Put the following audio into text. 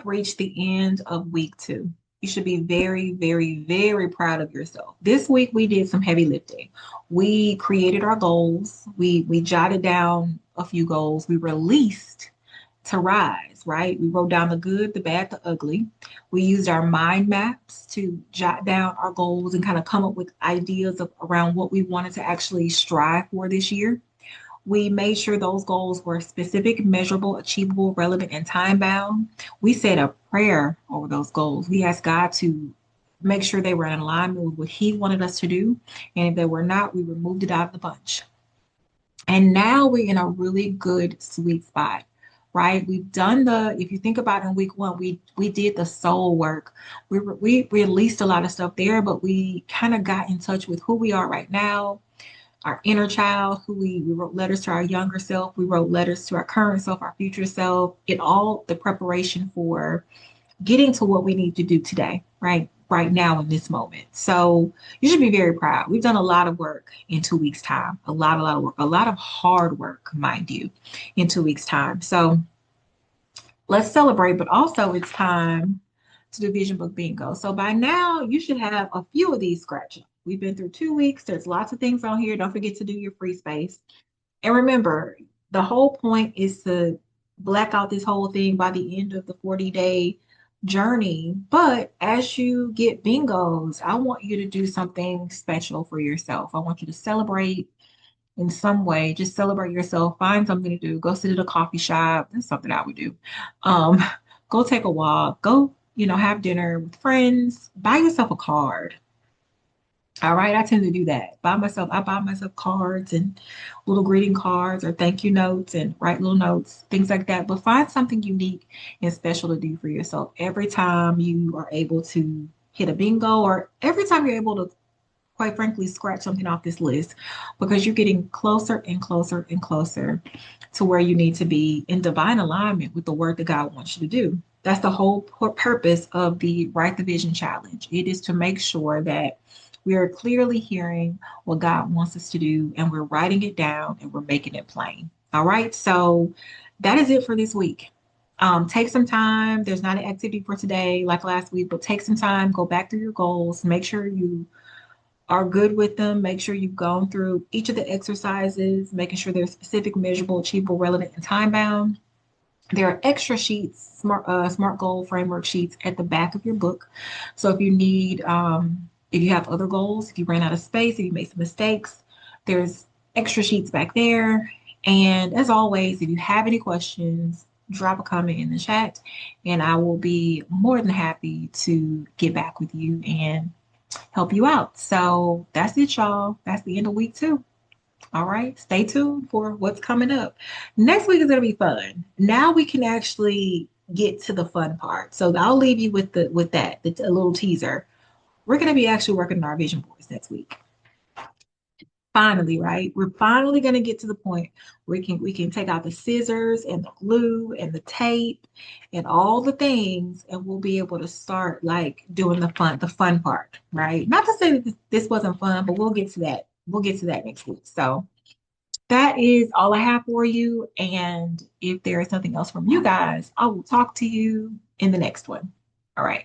have reached the end of week 2. You should be very, very, very proud of yourself. This week we did some heavy lifting. We created our goals. We jotted down a few goals. We released to rise, right? We wrote down the good, the bad, the ugly. We used our mind maps to jot down our goals and kind of come up with ideas around what we wanted to actually strive for this year. We made sure those goals were specific, measurable, achievable, relevant, and time bound. We said a prayer over those goals. We asked God to make sure they were in alignment with what He wanted us to do. And if they were not, we removed it out of the bunch. And now we're in a really good sweet spot, right? We've done if you think about in week 1, we did the soul work. We released a lot of stuff there, but we kind of got in touch with who we are right now, our inner child, who we wrote letters to our younger self. We wrote letters to our current self, our future self, in all the preparation for getting to what we need to do today, right? Right now in this moment. So you should be very proud. We've done a lot of work in 2 weeks' time, a lot of work, a lot of hard work, mind you, in 2 weeks' time. So let's celebrate, but also it's time to do Vision Book Bingo. So by now, you should have a few of these scratched. We've been through 2 weeks. There's lots of things on here. Don't forget to do your free space. And remember, the whole point is to black out this whole thing by the end of the 40-day journey. But as you get bingos, I want you to do something special for yourself. I want you to celebrate in some way. Just celebrate yourself. Find something to do. Go sit at a coffee shop. That's something I would do. Um, Go take a walk. Go, have dinner with friends. Buy yourself a card. All right, I tend to do that. I buy myself cards and little greeting cards or thank you notes and write little notes, things like that. But find something unique and special to do for yourself every time you are able to hit a bingo or every time you're able to, quite frankly, scratch something off this list because you're getting closer and closer and closer to where you need to be in divine alignment with the work that God wants you to do. That's the whole purpose of the Write the Vision Challenge. It is to make sure that we are clearly hearing what God wants us to do and we're writing it down and we're making it plain. All right. So that is it for this week. Take some time. There's not an activity for today like last week, but take some time, go back through your goals, make sure you are good with them. Make sure you've gone through each of the exercises, making sure they're specific, measurable, achievable, relevant, and time bound. There are extra sheets, smart goal framework sheets at the back of your book. So if you have other goals, if you ran out of space, if you made some mistakes, there's extra sheets back there. And as always, if you have any questions, drop a comment in the chat, and I will be more than happy to get back with you and help you out. So that's it, y'all. That's the end of week 2. All right. Stay tuned for what's coming up. Next week is going to be fun. Now we can actually get to the fun part. So I'll leave you with a little teaser. We're going to be actually working on our vision boards next week. Finally, right? We're finally going to get to the point where we can take out the scissors and the glue and the tape and all the things, and we'll be able to start like doing the fun part, right? Not to say that this wasn't fun, but we'll get to that. We'll get to that next week. So that is all I have for you. And if there is something else from you guys, I will talk to you in the next one. All right.